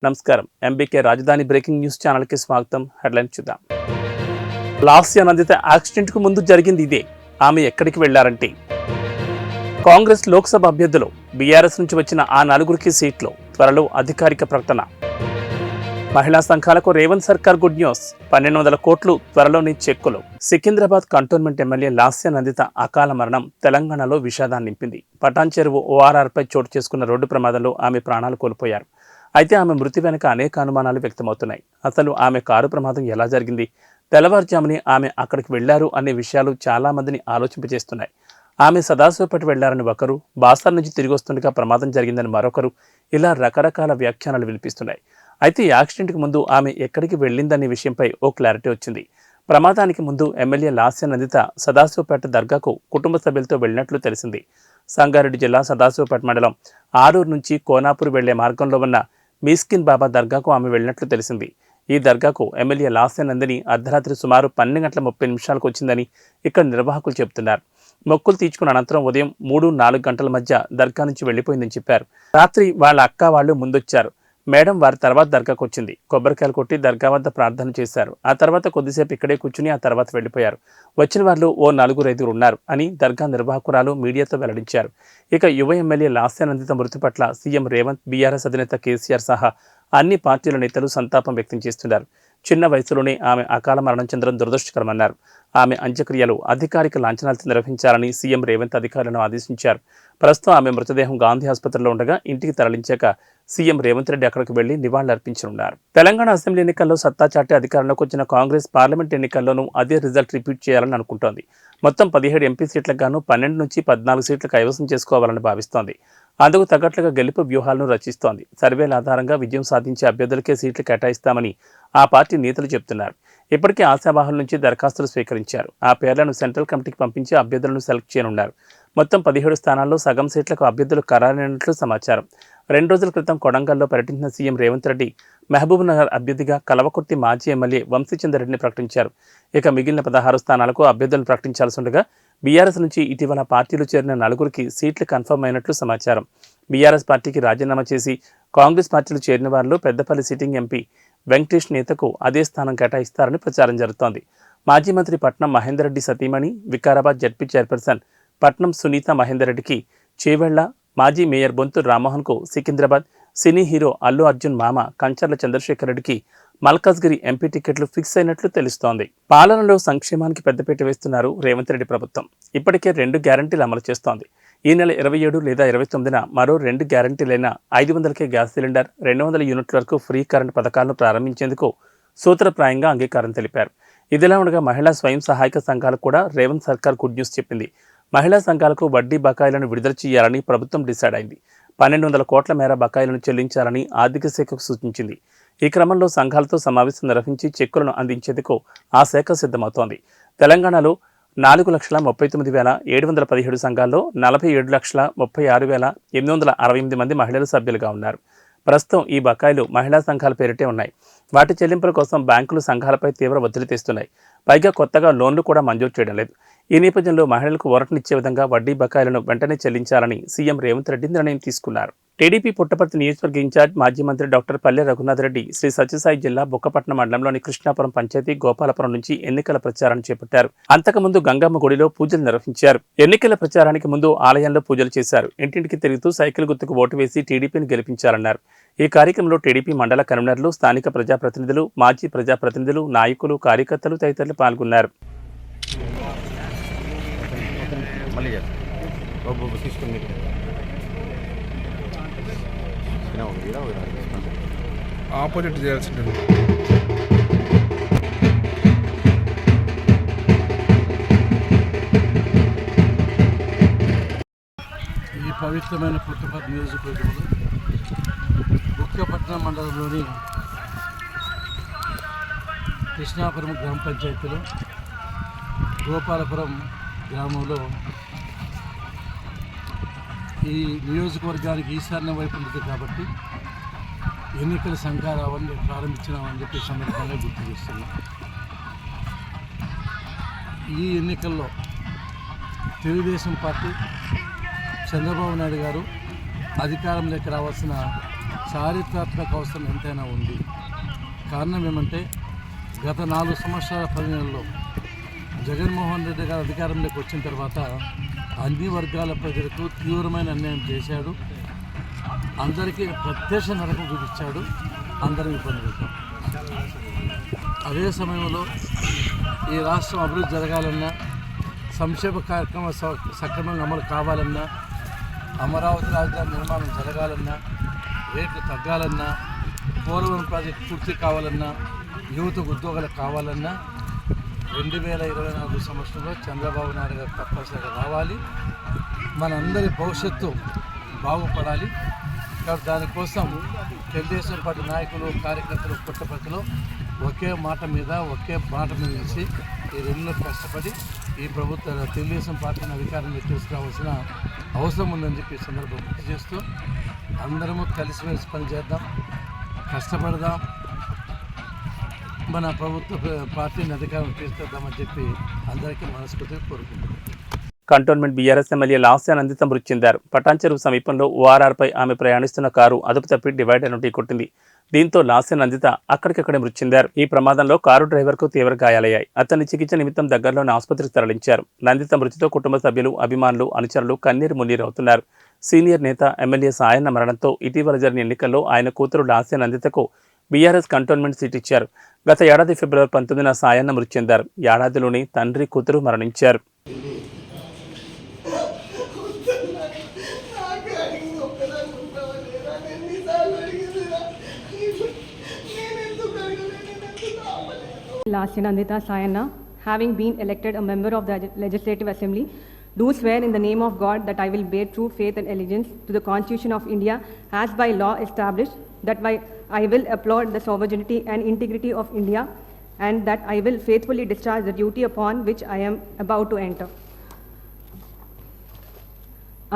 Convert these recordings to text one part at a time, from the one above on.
నమస్కారం. ఎంబీకే రాజధాని breaking news ఛానల్కి స్వాగతం. హెడ్లైన్ చూద్దాం. లాస్య నందిత యాక్సిడెంట్కు ముందు జరిగింది ఇదే. ఆమె ఎక్కడికి వెళ్లారంటే కాంగ్రెస్ లోక్సభ అభ్యర్థులు బీఆర్ఎస్ నుంచి వచ్చిన ఆ నలుగురికి సీట్లు, త్వరలో అధికారిక ప్రకటన. మహిళా సంఘాలకు రేవంత్ సర్కార్ గుడ్ న్యూస్. 1200 కోట్లు త్వరలోని చెక్కులు. సికింద్రాబాద్ కంటోన్మెంట్ ఎమ్మెల్యే లాస్య నందిత అకాల మరణం తెలంగాణలో విషాదాన్ని నింపింది. పటాన్ చెరువు ఓఆర్ఆర్పై చోటు చేసుకున్న రోడ్డు ప్రమాదంలో ఆమె ప్రాణాలు కోల్పోయారు. అయితే ఆమె మృతి వెనుక అనేక అనుమానాలు వ్యక్తమవుతున్నాయి. అసలు ఆమె కారు ప్రమాదం ఎలా జరిగింది, తెల్లవారుజాముని ఆమె అక్కడికి వెళ్లారు అనే విషయాలు చాలా మందిని ఆలోచింపజేస్తున్నాయి. ఆమె సదాశివపేట వెళ్లారని ఒకరు, బాసర్ నుంచి తిరిగి వస్తుండగా ప్రమాదం జరిగిందని మరొకరు, ఇలా రకరకాల వ్యాఖ్యానాలు వినిపిస్తున్నాయి. అయితే ఈ యాక్సిడెంట్కి ముందు ఆమె ఎక్కడికి వెళ్ళిందనే విషయంపై ఓ క్లారిటీ వచ్చింది. ప్రమాదానికి ముందు ఎమ్మెల్యే లాస్య నందిత సదాశివపేట దర్గాకు కుటుంబ సభ్యులతో వెళ్ళినట్లు తెలిసింది. సంగారెడ్డి జిల్లా సదాశివపేట మండలం ఆరూరు నుంచి కోనాపూర్ వెళ్లే మార్గంలో ఉన్న మీస్కిన్ బాబా దర్గాకు ఆమె వెళ్ళినట్లు తెలిసింది. ఈ దర్గాకు ఎమ్మెల్యే లాస్య నందిని అర్ధరాత్రి సుమారు 12 గంటల 30 నిమిషాలకు వచ్చిందని ఇక్కడ నిర్వాహకులు చెబుతున్నారు. మొక్కులు తీర్చుకున్న అనంతరం ఉదయం 3-4 గంటల మధ్య దర్గా నుంచి వెళ్లిపోయిందని చెప్పారు. రాత్రి వాళ్ళ అక్క వాళ్ళు ముందొచ్చారు. మేడం వారి తర్వాత దర్గాకు వచ్చింది. కొబ్బరికాయలు కొట్టి దర్గా వద్ద ప్రార్థన చేశారు. ఆ తర్వాత కొద్దిసేపు ఇక్కడే కూర్చుని ఆ తర్వాత వెళ్లిపోయారు. వచ్చిన వాళ్ళు ఓ 4-5 ఉన్నారు అని దర్గా నిర్వాహకురాలు మీడియాతో వెల్లడించారు. ఇక యువ ఎమ్మెల్యే లాస్య నందిత మృతి పట్ల సీఎం రేవంత్, బీఆర్ఎస్ అధినేత కేసీఆర్ సహా అన్ని పార్టీల నేతలు సంతాపం వ్యక్తం చేస్తున్నారు. చిన్న వయసులోనే ఆమె అకాల మరణం చెందడం దురదృష్టకరమన్నారు. ఆమె అంత్యక్రియలు అధికారిక లాంఛనాలతో నిర్వహించాలని సీఎం రేవంత్ అధికారులను ఆదేశించారు. ప్రస్తుతం ఆమె మృతదేహం గాంధీ ఆసుపత్రిలో ఉండగా ఇంటికి తరలించాక సీఎం రేవంత్ రెడ్డి అక్కడికి వెళ్లి నివాళులర్పించనున్నారు. తెలంగాణ అసెంబ్లీ ఎన్నికల్లో సత్తా చాటి అధికారంలోకి వచ్చిన కాంగ్రెస్ పార్లమెంట్ ఎన్నికల్లోనూ అదే రిజల్ట్ రిపీట్ చేయాలని అనుకుంటోంది. మొత్తం 17 ఎంపీ సీట్లకు గాను 12 నుంచి 14 సీట్లు కైవసం చేసుకోవాలని భావిస్తోంది. అందుకు తగ్గట్లుగా గెలుపు వ్యూహాలను రచిస్తోంది. సర్వేల ఆధారంగా విజయం సాధించే అభ్యర్థులకే సీట్లు కేటాయిస్తామని ఆ పార్టీ నేతలు చెబుతున్నారు. ఇప్పటికే ఆశావాహుల నుంచి దరఖాస్తులు స్వీకరించారు. ఆ పేర్లను సెంట్రల్ కమిటీకి పంపించి అభ్యర్థులను సెలెక్ట్ చేయనున్నారు. మొత్తం 17 స్థానాల్లో సగం సీట్లకు అభ్యర్థులు ఖరారైనట్లు సమాచారం. 2 రోజుల క్రితం కొడంగల్లో పర్యటించిన సీఎం రేవంత్ రెడ్డి మహబూబ్ నగర్ అభ్యర్థిగా కలవకుర్తి మాజీ ఎమ్మెల్యే వంశీచంద్రెడ్డిని ప్రకటించారు. ఇక మిగిలిన 16 స్థానాలకు అభ్యర్థులను ప్రకటించాల్సి ఉండగా బీఆర్ఎస్ నుంచి ఇటీవల పార్టీలు చేరిన 4గురికి సీట్లు కన్ఫర్మ్ అయినట్లు సమాచారం. బీఆర్ఎస్ పార్టీకి రాజీనామా చేసి కాంగ్రెస్ పార్టీలు చేరిన వారిలో పెద్దపల్లి సిట్టింగ్ ఎంపీ వెంకటేష్ నేతకు అదే స్థానం కేటాయిస్తారని ప్రచారం జరుగుతోంది. మాజీ మంత్రి పట్నం మహేందర్ రెడ్డి సతీమణి, వికారాబాద్ జడ్పీ చైర్పర్సన్ పట్నం సునీత మహేందర్ రెడ్డికి చేవెళ్ల, మాజీ మేయర్ బొంతు రామ్మోహన్కు సికింద్రాబాద్, సినీ హీరో అల్లు అర్జున్ మామ కంచర్ల చంద్రశేఖర్ రెడ్డికి మల్కాజ్గిరి ఎంపీ టికెట్లు ఫిక్స్ అయినట్లు తెలుస్తోంది. పాలనలో సంక్షేమానికి పెద్దపీట వేస్తున్నారు రేవంత్ రెడ్డి ప్రభుత్వం. ఇప్పటికే 2 గ్యారంటీలు అమలు చేస్తోంది. ఈ నెల 27 లేదా 29న మరో 2 గ్యారంటీలైన 500కే గ్యాస్ సిలిండర్, 200 యూనిట్ల వరకు ఫ్రీ కరెంట్ పథకాలను ప్రారంభించేందుకు సూత్రప్రాయంగా అంగీకారం తెలిపారు. ఇదిలా ఉండగా మహిళా స్వయం సహాయక సంఘాలకు కూడా రేవంత్ సర్కార్ గుడ్ న్యూస్ చెప్పింది. మహిళా సంఘాలకు వడ్డీ బకాయిలను విడుదల చేయాలని ప్రభుత్వం డిసైడ్ అయింది. 1200 కోట్ల మేర బకాయిలను చెల్లించాలని ఆర్థిక శాఖకు సూచించింది. ఈ క్రమంలో సంఘాలతో సమావేశం నిర్వహించి చెక్కులను అందించేందుకు ఆ శాఖ సిద్ధమవుతోంది. తెలంగాణలో 4,39,717 సంఘాల్లో 47,36,868 మంది మహిళలు సభ్యులుగా ఉన్నారు. ప్రస్తుతం ఈ బకాయిలు మహిళా సంఘాల పేరిటే ఉన్నాయి. వాటి చెల్లింపుల కోసం బ్యాంకులు సంఘాలపై తీవ్ర ఒత్తిడి తెస్తున్నాయి. పైగా కొత్తగా లోన్లు కూడా మంజూరు చేయడం లేదు. ఈ నేపథ్యంలో మహిళలకు ఊరటనిచ్చే విధంగా వడ్డీ బకాయిలను వెంటనే చెల్లించాలని సీఎం రేవంత్ రెడ్డి నిర్ణయం తీసుకున్నారు. టీడీపీ పుట్టపర్తి నియోజకవర్గ ఇన్ఛార్జ్ మాజీ మంత్రి డాక్టర్ పల్లె రఘునాథ్ రెడ్డి శ్రీ సత్యసాయి జిల్లా బుక్కపట్నం మండలంలోని కృష్ణాపురం పంచాయతీ గోపాలపురం నుంచి ఎన్నికల ప్రచారాన్ని చేపట్టారు. అంతకుముందు గంగమ్మ గుడిలో పూజలు నిర్వహించారు. ఎన్నికల ప్రచారానికి ముందు ఆలయంలో పూజలు చేశారు. ఇంటింటికి తిరుగుతూ సైకిల్ గుర్తుకు ఓటు వేసి టీడీపీని గెలిపించారన్నారు. ఈ కార్యక్రమంలో టీడీపీ మండల కన్వీనర్లు, స్థానిక ప్రజాప్రతినిధులు, మాజీ ప్రజాప్రతినిధులు, నాయకులు, కార్యకర్తలు తదితరులు పాల్గొన్నారు. ఆపోజిట్ చేయాల్సింది ఈ పవిత్రమైన పుట్టపర్తి నియోజకవర్గంలో బుక్కపట్నం మండలంలోని కృష్ణాపురం గ్రామ పంచాయతీలో గోపాలపురం గ్రామంలో ఈ నియోజకవర్గానికి ఈశాన్య వైపు ఉంటుంది కాబట్టి ఎన్నికల సంఘారావాన్ని ప్రారంభించినామని చెప్పి సందర్భంగా గుర్తు చేస్తున్నాం. ఈ ఎన్నికల్లో తెలుగుదేశం పార్టీ చంద్రబాబు నాయుడు గారు అధికారంలోకి రావాల్సిన చారిత్రాత్మక అవసరం ఎంతైనా ఉంది. కారణం ఏమంటే గత 4 సంవత్సరాల 10 నెలల్లో జగన్మోహన్ రెడ్డి గారు అధికారంలోకి వచ్చిన తర్వాత అన్ని వర్గాల ప్రజలకు తీవ్రమైన అన్యాయం చేశాడు. అందరికీ ప్రత్యక్ష నరకం చూపించాడు. అందరం ఇబ్బంది పెట్టాం. అదే సమయంలో ఈ రాష్ట్రం అభివృద్ధి జరగాలన్నా, సంక్షేమ కార్యక్రమాలు సక్రమంగా అమలు కావాలన్నా, అమరావతి రాజధాని నిర్మాణం జరగాలన్నా, రేట్లు తగ్గాలన్నా, పోలవరం ప్రాజెక్టు పూర్తి కావాలన్నా, యువతకు ఉద్యోగాలు కావాలన్నా 2024 సంవత్సరంలో చంద్రబాబు నాయుడు గారు తప్పనిసరిగా రావాలి. మనందరి భవిష్యత్తు బాగుపడాలి. కాబట్టి దానికోసం తెలుగుదేశం పార్టీ నాయకులు, కార్యకర్తలు, పుట్టపర్తిలో ఒకే మాట మీద నిలిచి ఈ 2 నెలలు కష్టపడి ఈ ప్రభుత్వ తెలుగుదేశం పార్టీని అధికారంలో తీసుకురావాల్సిన అవసరం ఉందని చెప్పి ఈ సందర్భం గుర్తు చేస్తూ అందరము కలిసిమెలిసి పనిచేద్దాం, కష్టపడదాం, మన ప్రభుత్వ పార్టీని అధికారం తీసుకొద్దామని చెప్పి అందరికీ మనస్ఫూర్తిగా కోరుకుంటున్నాం. Cantonment BRS MLA Lasya Nanditha మృతి చెందారు. పటాన్చెరువు సమీపంలో ఓఆర్ఆర్పై ఆమె ప్రయాణిస్తున్న కారు అదుపు తప్పి డివైడర్ను ఢీకొట్టింది. దీంతో లాస్య నందిత అక్కడికక్కడే మృతి చెందారు. ఈ ప్రమాదంలో కారు డ్రైవర్కు తీవ్ర గాయాలయ్యాయి. అతన్ని చికిత్స నిమిత్తం దగ్గరలోని ఆసుపత్రికి తరలించారు. నందిత మృతితో కుటుంబ సభ్యులు, అభిమానులు, అనుచరులు కన్నీరు మున్నీరవుతున్నారు. సీనియర్ నేత ఎమ్మెల్యే సాయన్న మరణంతో ఇటీవల జరిగిన ఎన్నికల్లో ఆయన కూతురు లాస్య నందితకు బీఆర్ఎస్ కంటోన్మెంట్ సీట్ ఇచ్చారు. గత ఏడాది ఫిబ్రవరి 19న సాయన్న మృతి చెందారు. ఏడాదిలోని తండ్రి, కూతురు మరణించారు. Lasya Nandita Sayana, having been elected a member of the Legislative Assembly, do swear in the name of God that I will bear true faith and allegiance to the Constitution of India as by law established, that I will uphold the sovereignty and integrity of India, and that I will faithfully discharge the duty upon which I am about to enter.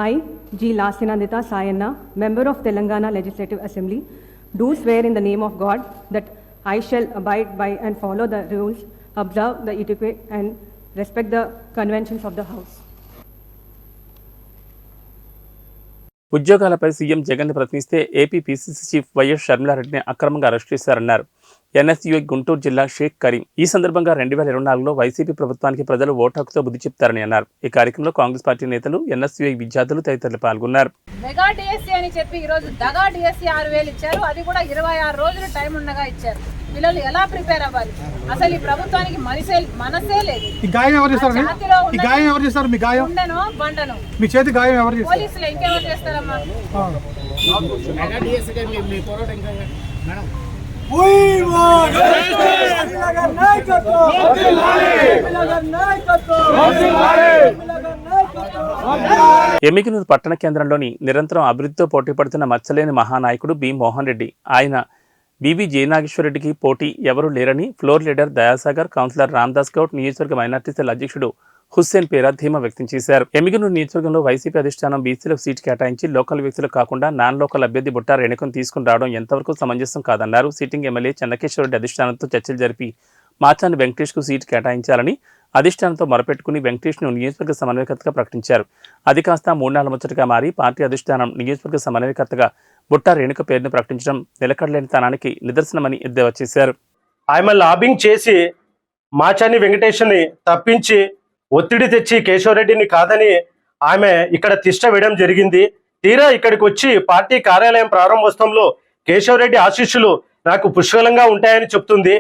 I, G. Lasya Nandita Sayana, member of Telangana Legislative Assembly, do swear in the name of God that I shall abide by and follow the rules, observe the etiquette and respect the conventions of the House. ఉద్యోగాలపై CM Jagan ప్రశ్నిస్తే AP PCC chief YS షర్మిలారెడ్డిని అక్రమంగా arrest చేశారన్నారు NSUI Guntur జిల్లా షేక్ కరీం. ఈ సందర్భంగా 2024లో YCP ప్రభుత్వానికి ప్రజలు ఓటాకుతో బుద్ధి చెప్తారని అన్నారు. ఈ కార్యక్రమంలో కాంగ్రెస్ పార్టీ నేతలు, ఎన్ఎస్యూఐ విద్యార్థులు తదితరులు పాల్గొన్నారు. మెగా డిఎస్సీ అని చెప్పి ఈ రోజు దగా డిఎస్సీ 6,000 ఇచ్చారు. అది కూడా 26 రోజులు టైం ఉండగా ఇచ్చారు. పిల్లలు ఎలా ప్రిపేర్ అవ్వాలి? అసలు ఈ ప్రభుత్వానికి మనసే లేదు. ఈ గాయం ఎవరు చేస్తారు? ఈ గాయం ఎవరు చేస్తారు? మీ గాయం ఉండను బండను మీ చేతి గాయం ఎవరు చేస్తారు? పోలీసులు ఇంకెవరు చేస్తారమ్మా? మెగా డిఎస్సీ మీ పోరాటం మేడం ఎమ్మిగనూరు పట్టణ కేంద్రంలోని నిరంతరం అభివృద్ధితో పోటీ పడుతున్న మచ్చలేని మహానాయకుడు బి మోహన్ రెడ్డి. ఆయన బీవీ జయనాగేశ్వరరెడ్డికి పోటీ ఎవరూ లేరని floor leader Dayasagar, councillor Ramdas Goud, నియోజకవర్గ మైనార్టీ సెల్ అధ్యక్షుడు హుస్సేన్ పేరా ధీమా వ్యక్తం చేశారు. ఎమ్మిగనూరు నియోజకవర్గంలో వైసీపీ అధిష్టానం బీసీలకు సీటు కేటాయించి లోకల్ వ్యక్తులకు కాకుండా నాన్ లోకల్ అభ్యర్థి బుట్టా రేణుకను తీసుకుని రావడం ఎంతవరకు సమంజసం కాదన్నారు. సిట్టింగ్ ఎమ్మెల్యే చెన్నకేశ్వరరెడ్డి అధిష్టానంతో చర్చలు జరిపి మాచాని వెంకటేష్కు సీటు కేటాయించాలని అధిష్టానంతో మొరపెట్టుకుని వెంకటేష్ను నియోజకవర్గ సమన్వయకర్తగా ప్రకటించారు. అది కాస్త 3 నెలల ముచ్చటగా మారి పార్టీ అధిష్టానం నియోజకవర్గ సమన్వయకర్తగా బుట్టా రేణుక పేరును ప్రకటించడం నిలకడలేని తనానికి నిదర్శనమని ఎద్దేవా చేశారు. ఆమె లాబింగ్ చేసి మాచాని వెంకటేష్ని తప్పించి ఒత్తిడి తెచ్చి కేశవరెడ్డిని కాదని ఆమె ఇక్కడ తిష్ట వేయడం జరిగింది. తీరా ఇక్కడికి వచ్చి పార్టీ కార్యాలయం ప్రారంభోత్సవంలో కేశవరెడ్డి ఆశీస్సులు నాకు పుష్కలంగా ఉంటాయని చెప్తుంది.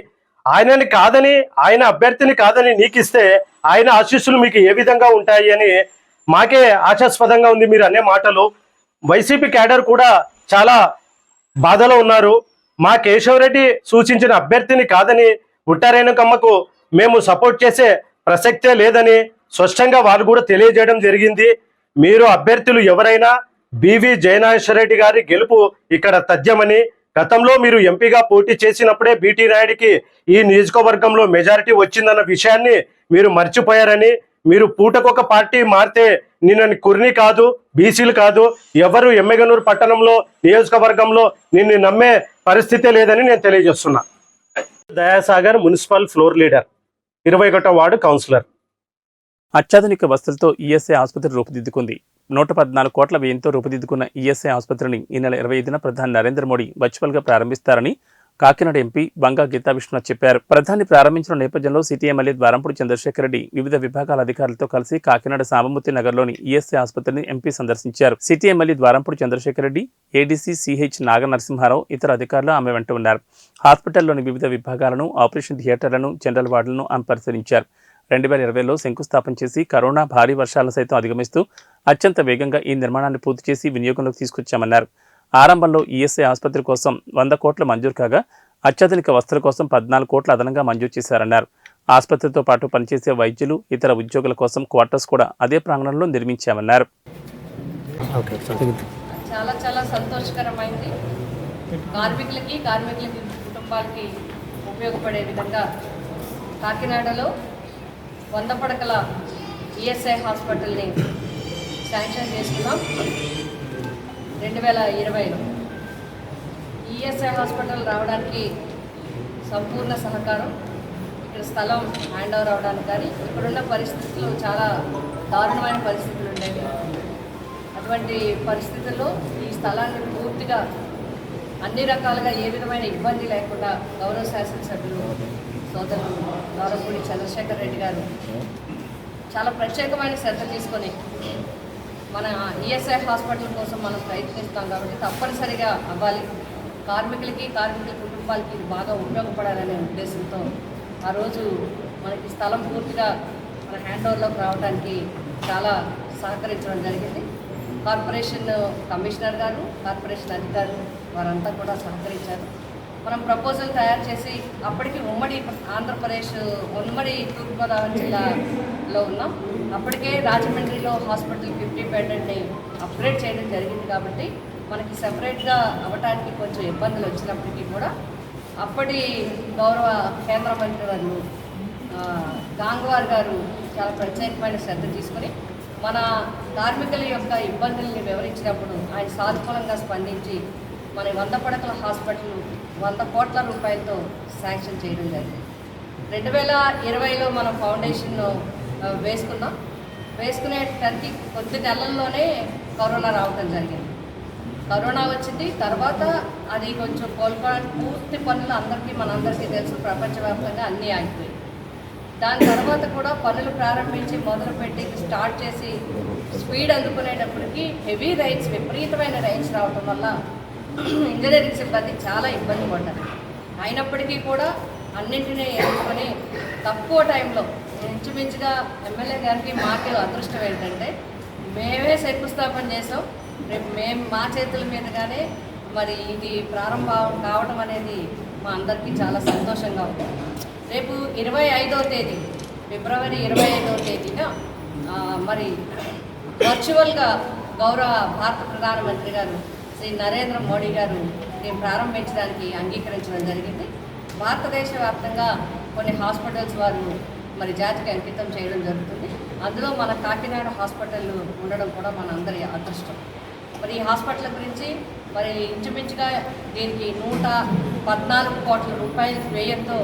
ఆయనని కాదని, ఆయన అభ్యర్థిని కాదని నీకిస్తే ఆయన ఆశీస్సులు మీకు ఏ విధంగా ఉంటాయి అని మాకే ఆశాస్పదంగా ఉంది మీరు అనే మాటలు. వైసీపీ క్యాడర్ కూడా చాలా బాధలో ఉన్నారు. మా కేశవరెడ్డి సూచించిన అభ్యర్థిని కాదని బుట్టా రేణుకమ్మకు మేము సపోర్ట్ చేసే ప్రసక్తే లేదని స్పష్టంగా వాళ్ళు కూడా తెలియజేయడం జరిగింది. మీరు అభ్యర్థులు ఎవరైనా బీవీ జయనాగేశ్వరరెడ్డి గారి గెలుపు ఇక్కడ తథ్యమని, గతంలో మీరు ఎంపీగా పోటీ చేసినప్పుడే బీటీ నాయుడికి ఈ నియోజకవర్గంలో మెజారిటీ వచ్చిందన్న విషయాన్ని మీరు మర్చిపోయారని, మీరు పూటకొక పార్టీ మారితే నిన్నని కుర్ని కాదు, బీసీలు కాదు, ఎవరు ఎమ్మిగనూరు పట్టణంలో నియోజకవర్గంలో నిన్ను నమ్మే పరిస్థితే లేదని నేను తెలియజేస్తున్నా. దయాసాగర్ మున్సిపల్ ఫ్లోర్ లీడర్, 21వ వార్డు కౌన్సిలర్. అత్యాధునిక వసతులతో ఈఎస్ఐ ఆసుపత్రి రూపుదిద్దుకుంది. 114 కోట్ల వ్యయంతో రూపుదిద్దుకున్న ఈఎస్ఐ ఆసుపత్రిని ఈ నెల 25న ప్రధాని నరేంద్ర మోడీ వర్చువల్గా ప్రారంభిస్తారని కాకినాడ ఎంపీ బంగా గీతా విశ్వనాథ్ చెప్పారు. ప్రధాని ప్రారంభించిన నేపథ్యంలో సిటీ ఎమ్మెల్యే ద్వారంపూడి చంద్రశేఖర్ రెడ్డి వివిధ విభాగాల అధికారులతో కలిసి కాకినాడ సాంబమూర్తి నగర్లోని ఈఎస్ఐ ఆసుపత్రిని ఎంపీ సందర్శించారు. City MLA Dwarampudi Chandrasekhar Reddy, ADC CH Naga Narasimha Rao ఇతర అధికారులు ఆమె వెంట ఉన్నారు. హాస్పిటల్లోని వివిధ విభాగాలను, ఆపరేషన్ థియేటర్లను, జనరల్ వార్డులను ఆమె పరిశీలించారు. 2020లో శంకుస్థాపన చేసి కరోనా భారీ వర్షాలను సైతం అధిగమిస్తూ అత్యంత వేగంగా ఈ నిర్మాణాన్ని పూర్తి చేసి వినియోగంలోకి తీసుకొచ్చామన్నారు. ఆరంభంలో ఈఎస్ఐ ఆసుపత్రి కోసం 100 కోట్లు మంజూరు కాగా అత్యాధునిక వసతుల కోసం 14 కోట్లు అదనంగా మంజూరు చేశారన్నారు. ఆసుపత్రితో పాటు పనిచేసే వైద్యులు, ఇతర ఉద్యోగుల కోసం క్వార్టర్స్ కూడా అదే ప్రాంగణంలో నిర్మించామన్నారు. చాలా చాలా సంతోషకరమైంది. కార్మికులకి కుటుంబాలకి ఉపయోగపడే విధంగా కాకినాడలో 100 పడకల ఈఎస్ఐ హాస్పిటల్ని శాంక్షన్ చేసుకున్నాం 2020లో. ఈఎస్ఐ హాస్పిటల్ రావడానికి సంపూర్ణ సహకారం, ఇక్కడ స్థలం హ్యాండ్ ఓవర్ అవడానికి కానీ ఇక్కడున్న పరిస్థితులు చాలా దారుణమైన పరిస్థితులు ఉండేవి. అటువంటి పరిస్థితుల్లో ఈ స్థలాన్ని పూర్తిగా అన్ని రకాలుగా ఏ విధమైన ఇబ్బంది లేకుండా గౌరవ శాసనసభ్యులు సోదరులు ద్వారంపూడి చంద్రశేఖర్ రెడ్డి గారు చాలా ప్రత్యేకమైన శ్రద్ధ తీసుకొని మన ఈఎస్ఐ హాస్పిటల్ కోసం మనం ప్రయత్నిస్తాం కాబట్టి తప్పనిసరిగా అవ్వాలి. కార్మికుల కుటుంబాలకి ఇది బాగా ఉపయోగపడాలనే ఉద్దేశంతో ఆ రోజు మనకి స్థలం పూర్తిగా మన హ్యాండ్ ఓవర్లోకి రావడానికి చాలా సహకరించడం జరిగింది. కార్పొరేషన్ కమిషనర్ గారు, కార్పొరేషన్ అధికారులు వారంతా కూడా సహకరించారు. మనం ప్రపోజల్ తయారు చేసి అప్పటికి ఉమ్మడి ఆంధ్రప్రదేశ్, ఉమ్మడి తూర్పుగోదావరి జిల్లాలో ఉన్నాం. అప్పటికే రాజమండ్రిలో హాస్పిటల్ 50 బెడ్ని అప్గ్రేడ్ చేయడం జరిగింది కాబట్టి మనకి సెపరేట్గా అవ్వడానికి కొంచెం ఇబ్బందులు వచ్చినప్పటికీ కూడా అప్పటి గౌరవ కేంద్ర మంత్రి వారు గాంగ్వార్ గారు చాలా ప్రత్యేకమైన శ్రద్ధ తీసుకొని మన కార్మికుల యొక్క ఇబ్బందుల్ని వివరించినప్పుడు ఆయన సానుకూలంగా స్పందించి మన 100 పడకల హాస్పిటల్ 100 కోట్ల రూపాయలతో శాంక్షన్ చేయడం జరిగింది. 2020లో మనం ఫౌండేషన్ వేసుకున్నాం. వేసుకునేటానికి కొద్ది నెలల్లోనే కరోనా రావడం జరిగింది. కరోనా వచ్చింది. తర్వాత అది కొంచెం కోలుకోవడానికి పూర్తి పనులు మనందరికీ తెలుసు, ప్రపంచవ్యాప్తంగా అన్నీ ఆగిపోయాయి. దాని తర్వాత కూడా పనులు ప్రారంభించి మొదలుపెట్టి స్టార్ట్ చేసి స్పీడ్ అందుకునేటప్పటికి హెవీ రైన్స్, విపరీతమైన రైన్స్ రావడం వల్ల ఇంజనీరింగ్ సిబ్బంది చాలా ఇబ్బంది పడ్డారు. అయినప్పటికీ కూడా అన్నింటినీ ఎదుర్కొని తక్కువ టైంలో ఇంచుమించుగా ఎమ్మెల్యే గారికి మాకు అదృష్టం ఏంటంటే మేమే శంకుస్థాపన చేసాం. రేపు మా చేతుల మీదుగానే మరి ఇది ప్రారంభం కావడం అనేది మా అందరికీ చాలా సంతోషంగా ఉంది. రేపు 25వ తేదీ, ఫిబ్రవరి 25వ తేదీన మరి వర్చువల్గా గౌరవ భారత ప్రధానమంత్రి గారు శ్రీ నరేంద్ర మోడీ గారు దీన్ని ప్రారంభించడానికి అంగీకరించడం జరిగింది. భారతదేశ వ్యాప్తంగా కొన్ని హాస్పిటల్స్ వారు మరి జాతికి అంకితం చేయడం జరుగుతుంది. అందులో మన కాకినాడ హాస్పిటల్ ఉండడం కూడా మన అందరి అదృష్టం. మరి ఈ హాస్పిటల్ గురించి మరి ఇంచుమించుగా దీనికి 114 కోట్ల రూపాయల వ్యయంతో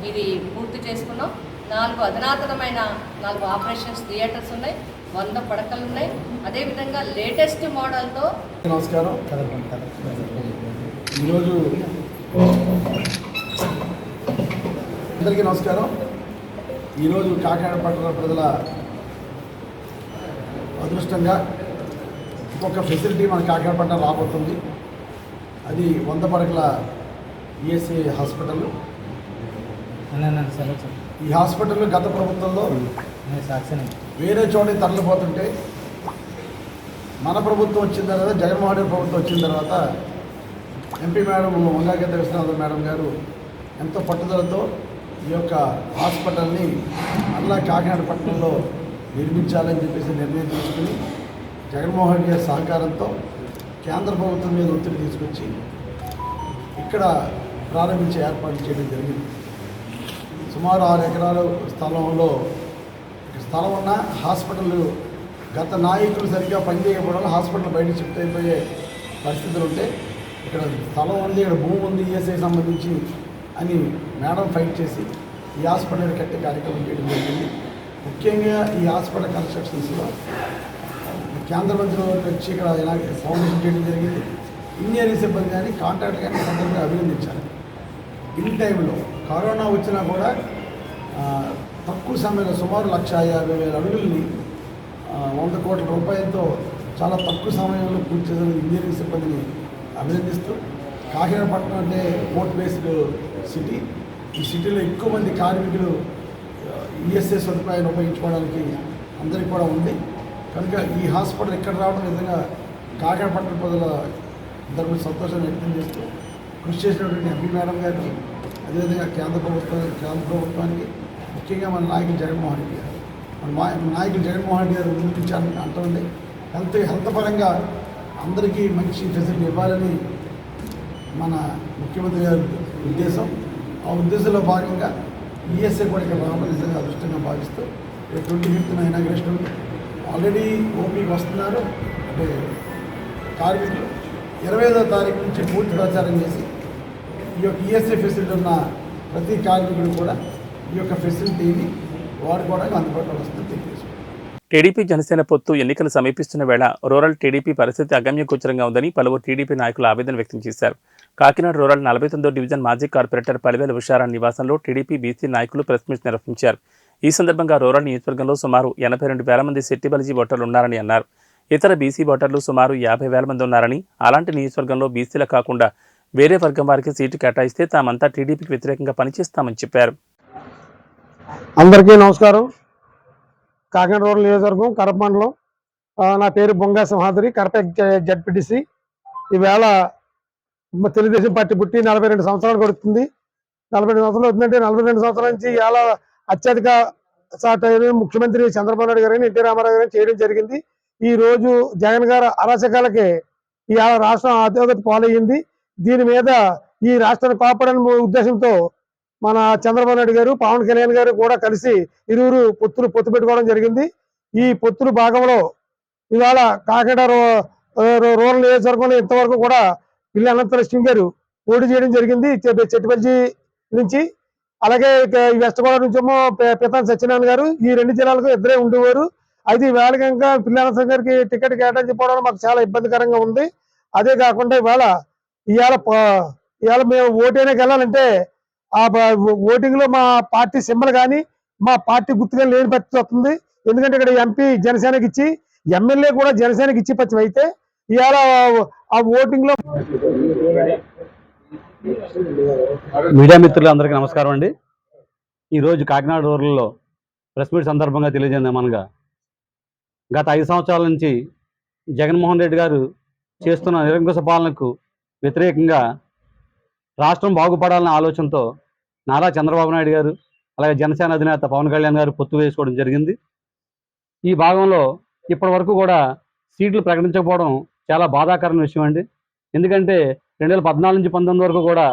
ఇది పూర్తి చేసుకున్నాం. 4 అధునాతనమైన 4 ఆపరేషన్స్ థియేటర్స్ ఉన్నాయి, 100 పడకలు ఉన్నాయి. అదేవిధంగా లేటెస్ట్ మోడల్తో. నమస్కారం. ఈరోజు అందరికీ నమస్కారం. ఈరోజు కాకినాడ పట్టణ ప్రజల అదృష్టంగా ఇంకొక ఫెసిలిటీ మన కాకినాడ పట్టణం రాబోతుంది. అది 100 పడకల ఈఎస్ఐ హాస్పిటల్. ఈ హాస్పిటల్ గత ప్రభుత్వంలో వేరే చోట తరలిపోతుంటే మన ప్రభుత్వం వచ్చిన తర్వాత, జగన్మోహన్ రెడ్డి ప్రభుత్వం వచ్చిన తర్వాత MP madam Banga Geetha Viswanath madam గారు ఎంతో పట్టుదలతో ఈ యొక్క హాస్పిటల్ని మళ్ళా కాకినాడ పట్టణంలో నిర్మించాలని చెప్పేసి నిర్ణయం తీసుకుని జగన్మోహన్ రెడ్డి గారి సహకారంతో కేంద్ర ప్రభుత్వం మీద ఒత్తిడి తీసుకొచ్చి ఇక్కడ ప్రారంభించే ఏర్పాటు చేయడం జరిగింది. సుమారు 6 ఎకరాల స్థలంలో స్థలం ఉన్న హాస్పిటల్ గత నాయకులు సరిగ్గా పనిచేయకపోవడం హాస్పిటల్ బయటకు షిఫ్ట్ అయిపోయే పరిస్థితులు ఉంటే ఇక్కడ స్థలం ఉంది, ఇక్కడ భూమి ఉంది ఈఎస్ఐ సంబంధించి అని మేడం ఫైట్ చేసి ఈ హాస్పిటల్ కట్టే కార్యక్రమం చేయడం జరిగింది. ముఖ్యంగా ఈ హాస్పిటల్ కన్స్ట్రక్షన్స్లో కేంద్ర మంత్రి వచ్చి ఇక్కడ ఫౌండేషన్ చేయడం జరిగింది. ఇంజనీరింగ్ సిబ్బంది కానీ కాంట్రాక్ట్ కానీ సందర్భంగా అభినందించాలి. ఇన్ టైంలో కరోనా వచ్చినా కూడా తక్కువ సమయంలో సుమారు 1,50,000 అడుగుల్ని 100 కోట్ల రూపాయలతో చాలా తక్కువ సమయంలో పూర్తి చేసిన ఇంజనీరింగ్ సిబ్బందిని అభినందిస్తూ, కాకినాడ పట్టణం అంటే పోర్ట్ బేస్డ్ సిటీ. ఈ సిటీలో ఎక్కువ మంది కార్మికులు ఈఎస్ఐ సదుపాయాన్ని ఉపయోగించుకోవడానికి అందరికీ కూడా ఉంది. కనుక ఈ హాస్పిటల్ ఇక్కడ రావడం నిజంగా కాకినాడ పట్టణ ప్రజల అందరూ సంతోషాన్ని వ్యక్తం చేస్తూ కృషి చేసినటువంటి ఎంపీ మేడం గారిని, అదేవిధంగా కేంద్ర ప్రభుత్వానికి, ముఖ్యంగా మన నాయకులు జగన్మోహన్ రెడ్డి గారు, మన నాయకులు జగన్మోహన్ రెడ్డి గారు ముందుకు అంటుంది. హెల్త్ పరంగా అందరికీ మంచి ఫెసిలిటీ ఇవ్వాలని మన ముఖ్యమంత్రి గారి ఉద్దేశం. ఆ ఉద్దేశంలో భాగంగా ఈఎస్ఐ కూడా ఇక్కడ రావడం నిజంగా అదృష్టంగా భావిస్తూ 25th ఇనాగ్రేషన్ ఆల్రెడీ ఓపీకి వస్తున్నారు. అంటే కార్మికులు 25వ తారీఖు నుంచి పూర్తి ప్రచారం చేసి ఈ యొక్క ఈఎస్ఐ ఫెసిలిటీ ఉన్న ప్రతి కార్మికుడు కూడా ఈ యొక్క ఫెసిలిటీని వాడుకోవడానికి అందుబాటులో వస్తుందని తెలియజేసుకుంటారు. టీడీపీ జనసేన పొత్తు ఎన్నికలు సమీపిస్తున్న వేళ రూరల్ టీడీపీ పరిస్థితి అగమ్యగోచరంగా ఉందని పలువురు టీడీపీ నాయకులు ఆవేదన వ్యక్తం చేశారు. కాకినాడ రూరల్ 49వ డివిజన్ మాజీ కార్పొరేటర్ పలివేల ఉషారా నివాసంలో టీడీపీ బీసీ నాయకులు ప్రెస్ మీట్ నిర్వహించారు. ఈ సందర్భంగా రూరల్ నియోజకవర్గంలో సుమారు 82,000 మంది సెట్టిబలిజీ ఓటర్లు ఉన్నారని అన్నారు. ఇతర బీసీ ఓటర్లు సుమారు 50,000 మంది ఉన్నారని, అలాంటి నియోజకవర్గంలో బీసీల కాకుండా వేరే వర్గం వారికి సీటు కేటాయిస్తే తామంతా టీడీపీకి వ్యతిరేకంగా పనిచేస్తామని చెప్పారు. అందరికీ నమస్కారం. కాకినాడ రూరల్ నియోజకవర్గం కరప మండలం. నా పేరు బొంగా సింహాద్రి, కరప జడ్పీటీసీ. ఈవేళ తెలుగుదేశం పార్టీ పుట్టి 42 సంవత్సరాలు గడుస్తుంది. 42 సంవత్సరాలు అవుతుందంటే 42 సంవత్సరాల నుంచి ఇవాళ అత్యధిక ముఖ్యమంత్రి చంద్రబాబు నాయుడు గారిని, ఎన్టీ రామారావు గారిని చేయడం జరిగింది. ఈ రోజు జగన్ గారు అరాచకాలకి ఇవాళ రాష్ట్రం అధోగతి పాలయ్యింది. దీని మీద ఈ రాష్ట్రాన్ని కాపాడని ఉద్దేశంతో మన చంద్రబాబు నాయుడు గారు, పవన్ కళ్యాణ్ గారు కూడా కలిసి ఇరువురు పొత్తు పెట్టుకోవడం జరిగింది. ఈ పొత్తుల భాగంలో ఇవాళ కాకినాడ రూరల్ నియోజకవర్గంలో ఇంతవరకు కూడా పిల్లి అనంతలక్ష్మి గారు పోటీ చేయడం జరిగింది చెట్టుపల్లి నుంచి. అలాగే వెస్ట్ గోదావరి నుంచేమో పితాని సత్యనారాయణ గారు. ఈ 2 జిల్లాలకు ఇద్దరే ఉండేవారు. అయితే ఈ వేళ కనుక పిల్లి అనంతలక్ష్మి గారికి టికెట్ కేటాయించుకోవడం మాకు చాలా ఇబ్బందికరంగా ఉంది. అదే కాకుండా ఇవాళ మేము ఓటేనే వెళ్ళాలంటే ఆ ఓటింగ్ లో మా పార్టీ సింబల్ కానీ మా పార్టీ గుర్తుగా లేని పరిస్థితి వస్తుంది. ఎందుకంటే ఇక్కడ ఎంపీ జనసేనకి ఇచ్చి, ఎమ్మెల్యే కూడా జనసేనకి ఇచ్చి పచ్చి అయితే ఇవాళ ఆ ఓటింగ్ లో. మీడియా మిత్రులు అందరికీ నమస్కారం అండి. ఈరోజు కాకినాడ రూరల్లో ప్రెస్ మీట్ సందర్భంగా తెలియజేయమనగా, గత 5 సంవత్సరాల నుంచి జగన్మోహన్ రెడ్డి గారు చేస్తున్న నిరంకుశ పాలనకు వ్యతిరేకంగా రాష్ట్రం బాగుపడాలన్న ఆలోచనతో నారా చంద్రబాబు నాయుడు గారు, అలాగే జనసేన అధినేత పవన్ కళ్యాణ్ గారు పొత్తు వేసుకోవడం జరిగింది. ఈ భాగంలో ఇప్పటి వరకు కూడా సీట్లు ప్రకటించకపోవడం చాలా బాధాకరమైన విషయం అండి. ఎందుకంటే 2014 నుంచి 19 వరకు కూడా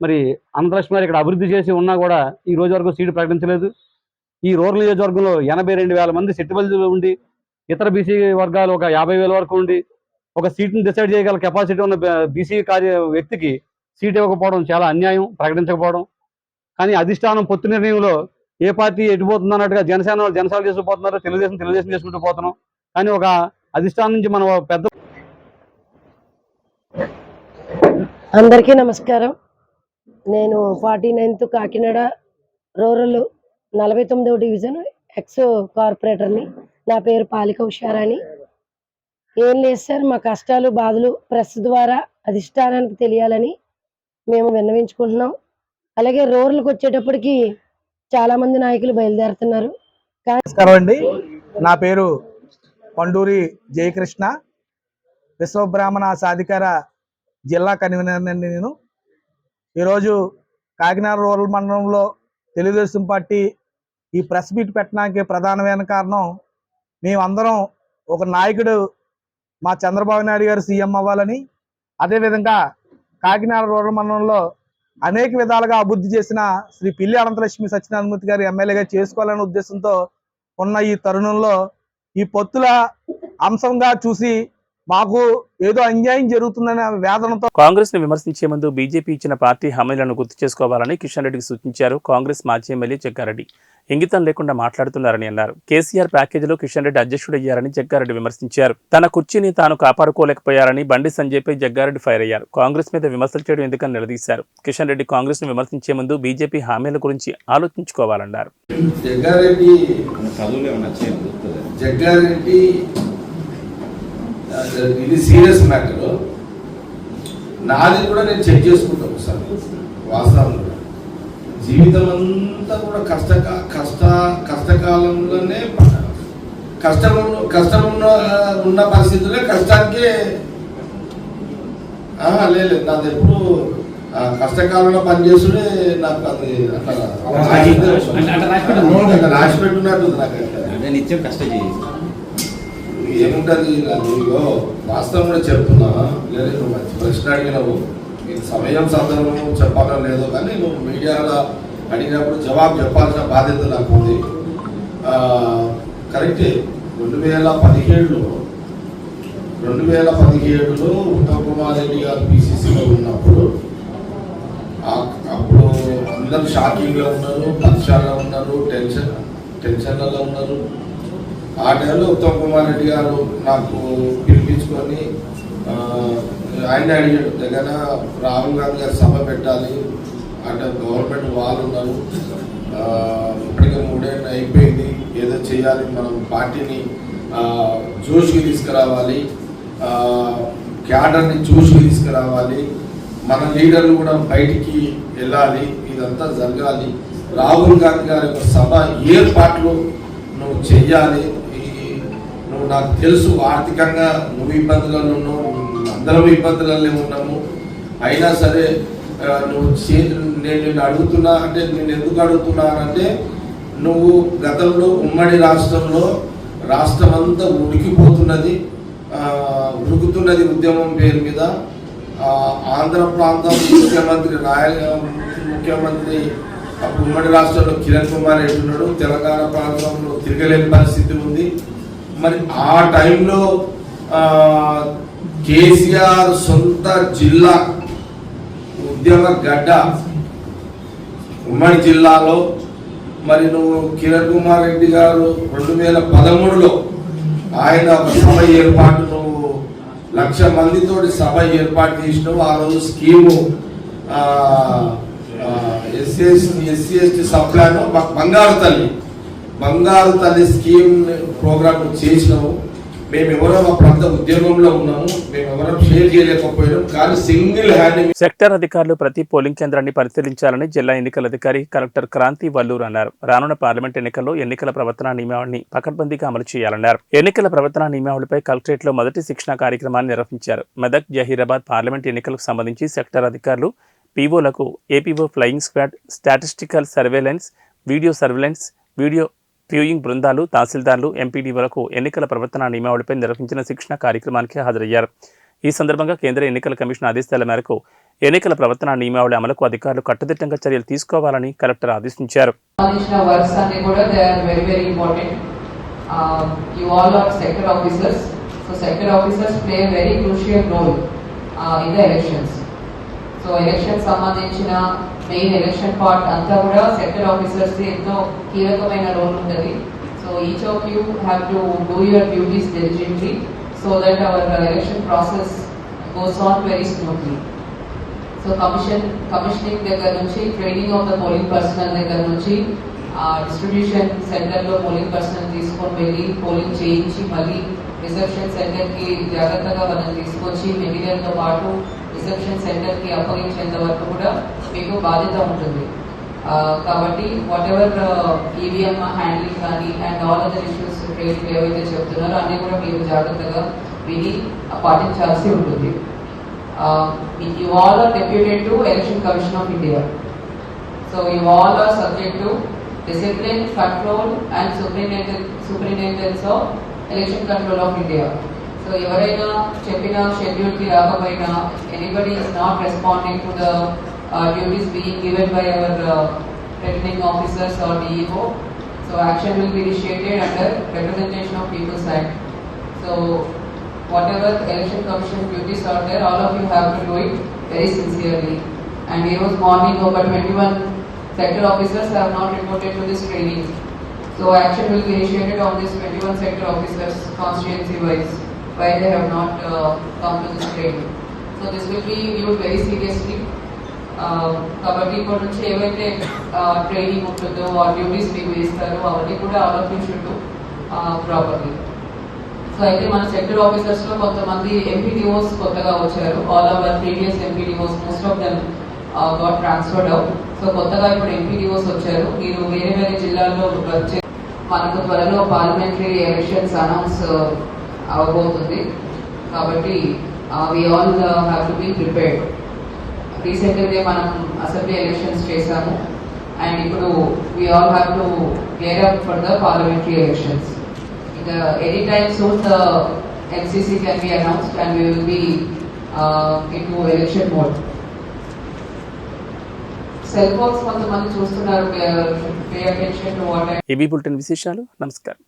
మరి అనంతలక్ష్మి గారు ఇక్కడ అభివృద్ధి చేసి ఉన్నా కూడా ఈ రోజు వరకు సీటు ప్రకటించలేదు. ఈ రూరల్ నియోజకవర్గంలో 82,000 మంది సెట్టిబలిజీలు ఉండి, ఇతర బీసీ వర్గాలు ఒక 50,000 వరకు ఉండి, ఒక సీట్ని డిసైడ్ చేయగల కెపాసిటీ ఉన్న బీసీ వ్యక్తికి సీట్ ఇవ్వకపోవడం చాలా అన్యాయం, ప్రకటించకపోవడం. కానీ అధిష్టానం పొత్తు నిర్ణయంలో ఏ పార్టీ ఎటుపోతుంది అన్నట్టుగా జనసేన చేసుకుపోతున్నారు, తెలుగుదేశం చేసుకుంటూ పోతున్నాం. కానీ ఒక అధిష్టానం నుంచి మనం పెద్ద. అందరికీ నమస్కారం. నేను 49th కాకినాడ రూరల్ 49వ డివిజన్ ఎక్స్ కార్పొరేటర్ని. నా పేరు పాలిక ఉషారాణి. ఏం లేదు సార్, మా కష్టాలు బాధలు ప్రెస్ ద్వారా అధిష్టానానికి తెలియాలని మేము విన్నవించుకుంటున్నాం. అలాగే రూరల్కి వచ్చేటప్పటికి చాలా మంది నాయకులు బయలుదేరుతున్నారు. నమస్కారం అండి. నా పేరు పండూరి జయకృష్ణ, విశ్వబ్రాహ్మణ సాధికార జిల్లా కన్వీనర్ అండి. నేను ఈరోజు కాకినాడ రూరల్ మండలంలో తెలుగుదేశం పార్టీ ఈ ప్రెస్ మీట్ పెట్టడానికి ప్రధానమైన కారణం, మేమందరం ఒక నాయకుడు మా చంద్రబాబు నాయుడు గారు సీఎం అవ్వాలని, అదేవిధంగా కాకినాడ రూరల్ మండలంలో అనేక విధాలుగా అభివృద్ధి చేసిన శ్రీ పిల్లి అనంతలక్ష్మి సత్యనారాయణమూర్తి గారు ఎమ్మెల్యేగా చేసుకోవాలనే ఉద్దేశంతో ఉన్న ఈ తరుణంలో ఈ పొత్తుల అంశంగా చూసి మాకు ఏదో అన్యాయం జరుగుతుందనే వేదనతో కాంగ్రెస్ ను విమర్శించే ముందు బీజేపీ ఇచ్చిన పార్టీ హామీలను గుర్తు చేసుకోవాలని కిషన్ రెడ్డికి సూచించారు కాంగ్రెస్ మాజీ ఎమ్మెల్యే జగ్గారెడ్డి. ఇంగితం లేకుండా మాట్లాడుతున్నారని అన్నారు. కేసీఆర్ ప్యాకేజీలో కిషన్ రెడ్డి అధ్యక్షుడయ్యారని జగ్గారెడ్డి విమర్శించారు. తన కుర్చీని తాను కాపాడుకోలేకపోయారని బండి సంజయ్పై జగ్గారెడ్డి ఫైర్ అయ్యారు. కాంగ్రెస్ మీద విమర్శలు చేయడం ఎందుకని నిలదీశారు. కిషన్ రెడ్డి కాంగ్రెస్ ను విమర్శించే ముందు బీజేపీ హామీల గురించి ఆలోచించుకోవాలన్నారు. జగ్గారెడ్డి ఇది సీరియస్ మ్యాటర్. నాది కూడా నేను చెక్ చేసుకుంటాను సార్. వాస్తవంగా జీవితం అంతా కూడా కష్టకాలంలోనే కష్టం ఉన్న పరిస్థితుల్లో కష్టానికే లేదు. నాది ఎప్పుడు కష్టకాలంలో పనిచేస్తుంటే నాకు అది అట్లా రాసి పెట్టున్నట్టుంది. నాకు నిత్యం కష్టం ఏముంటుంది. నువ్వు వాస్తవం కూడా చెప్తున్నా. లేదా నువ్వు మంచి ప్రశ్న అడిగినావు, నీకు సమయం సందర్భం చెప్పాలో లేదో కానీ నువ్వు మీడియాలో అడిగినప్పుడు జవాబు చెప్పాల్సిన బాధ్యత నాకు ఉంది. కరెక్టే. 2017లో ఉత్తమ్ కుమార్ రెడ్డి గారు పిసిసిలో ఉన్నప్పుడు అప్పుడు అందరూ షాకింగ్లో ఉన్నారు, పక్షాల్లో ఉన్నారు, టెన్షన్లలో ఉన్నారు. ఆ టైంలో ఉత్తమ్ కుమార్ రెడ్డి గారు నాకు పిలిపించుకొని ఆయన అడిగాడు, దగ్గర రాహుల్ గాంధీ గారు సభ పెట్టాలి అంటే గవర్నమెంట్ వాళ్ళు ఉన్నారు, ఇప్పటికే 3 ఏళ్ళు అయిపోయింది, ఏదో చేయాలి, మనం పార్టీని జోష్కి తీసుకురావాలి, క్యాడర్ని జోష్కి తీసుకురావాలి, మన లీడర్లు కూడా బయటికి వెళ్ళాలి, ఇదంతా జరగాలి, రాహుల్ గాంధీ గారి యొక్క సభ ఏర్పాట్లు నువ్వు చెయ్యాలి. నువ్వు నాకు తెలుసు ఆర్థికంగా నువ్వు ఇబ్బందులలో ఉన్నావు, అందరం ఇబ్బందులలో ఉన్నాము, అయినా సరే నేను నిన్ను అడుగుతున్నా అంటే నేను ఎందుకు అడుగుతున్నానంటే నువ్వు గతంలో ఉమ్మడి రాష్ట్రంలో రాష్ట్రం అంతా ఉడుకుతున్నది ఉద్యమం పేరు మీద. ఆంధ్ర ప్రాంతం ముఖ్యమంత్రి అప్పుడు ఉమ్మడి రాష్ట్రంలో కిరణ్ కుమార్ రెడ్డి ఉన్నాడు, తెలంగాణ ప్రాంతంలో తిరగలేని పరిస్థితి ఉంది. మరి ఆ టైంలో కేసీఆర్ సొంత జిల్లా ఉద్యమ గడ్డ ఉమ్మడి జిల్లాలో మరి నువ్వు కిరణ్ కుమార్ రెడ్డి గారు 2013లో ఆయన సభ ఏర్పాటు నువ్వు 1,00,000 మందితోటి సభ ఏర్పాటు చేసినావు. ఆ రోజు స్కీము ఎస్సీ సప్లాన్ బంగారు తల్లి స్కీమ్ ప్రోగ్రామ్ చేసినాము. మేమెవరో మా ప్రాంత ఉద్యోగంలో ఉన్నాము, మేమెవరో షేర్ చేయలేకపోయినాం, కానీ సింగిల్ హ్యాండ్. సెక్టర్ అధికారులు ప్రతి పోలింగ్ కేంద్రాన్ని పరిశీలించాలని జిల్లా ఎన్నికల అధికారి కలెక్టర్ క్రాంతి వల్లూరు అన్నారు. రానున్న పార్లమెంట్ ఎన్నికల్లో ఎన్నికల ప్రవర్తన నియమావళిని పకడ్బందీగా అమలు చేయాలన్నారు. ఎన్నికల ప్రవర్తన నియమావళిపై కలెక్టరేట్ లో మొదటి శిక్షణ కార్యక్రమాన్ని నిర్వహించారు. మెదక్, జహీరాబాద్ పార్లమెంట్ ఎన్నికలకు సంబంధించి సెక్టర్ అధికారులు పీఓలకు APO flying squad, statistical surveillance, video surveillance, video viewing బృందాలు, తహసీల్దార్లు, ఎంపీడీఓలకు ఎన్నికల ప్రవర్తన నియమావళిపై నిర్వహించిన శిక్షణ కార్యక్రమానికి హాజరయ్యారు. ఈ సందర్భంగా కేంద్ర ఎన్నికల కమిషన్ ఆదేశాల మేరకు ఎన్నికల ప్రవర్తన నియమావళి అమలుకు అధికారులు కట్టుదిట్టంగా చర్యలు తీసుకోవాలని కలెక్టర్ ఆదేశించారు. సో ఎలక్షన్ సంబంధించిన మెయిన్ ఎలక్షన్ పార్ట్ అంతా కూడా సెక్టర్ ఆఫీసర్స్ ఎంతో కీలకమైన రోల్ ఉంటుంది. So each of you have to do your duties diligently so that hour election process goes on very smoothly. So commissioning దగ్గర నుంచి training of the polling personnel దగ్గర నుంచి distribution సెంటర్లో పోలింగ్ పర్సనల్ తీసుకొని వెళ్ళి పోలింగ్ చేయించి మళ్ళీ రిసెప్షన్ సెంటర్కి జాగ్రత్తగా వాళ్ళని తీసుకొచ్చి మెటీరియల్తో పాటు రిసెప్షన్ సెంటర్కి అప్పగించేంత వరకు కూడా మీకు బాధ్యత ఉంటుంది. కాబట్టి వాట్ ఎవర్ ఈవీఎం హ్యాండ్లింగ్ కానీ and all other issues training ఏవైతే చెప్తున్నారో అన్నీ కూడా మీరు జాగ్రత్తగా విని పాటించాల్సి ఉంటుంది. You all are deputed to election commission of India. So you all are subject to discipline, control and superintendence of election control of India. So ఎవరైనా చెప్పిన షెడ్యూల్కి రాకపోయినా anybody is not responding to the duties being given by our returning officers or DEO, so action will be initiated under Representation of People's Act. So whatever election commission duties are there, all of you have to do it very sincerely. And it was morning, over 21 sector officers have not reported to this training. So action will be initiated on this 21 sector officers constituency wise, why they have not come to this training. So this will be viewed very seriously. కాబట్టి ఇప్పటి నుంచి ఏవైతే training ఉంటుందో ఆ duties మీకు ఇస్తారో అవన్నీ కూడా all of you should do properly. So అయితే మన సెక్టర్ ఆఫీసర్స్ లో కొంతమంది ఎంపీడీఓస్ కొత్తగా వచ్చారు. All our previous MPDOs most of them got transferred out. So కొత్తగా ఇప్పుడు ఎంపీడీఓస్ వచ్చారు. మీరు వేరే వేరే జిల్లాల్లో వచ్చే మనకు త్వరలో పార్లమెంటరీ ఎలక్షన్స్ అనౌన్స్ అవబోతుంది. కాబట్టి we all have to be prepared. రీసెంట్గా మనం అసెంబ్లీ ఎలక్షన్స్ చేశాము అండ్ ఇప్పుడు we all have to gear up for the parliamentary elections. ఇంకా any time soon the MCC can be announced and we will be into election mode. Cell phones కొంతమంది చూస్తున్నారు. Pay attention to what. AB bulletin విశేషాలు. నమస్కారం.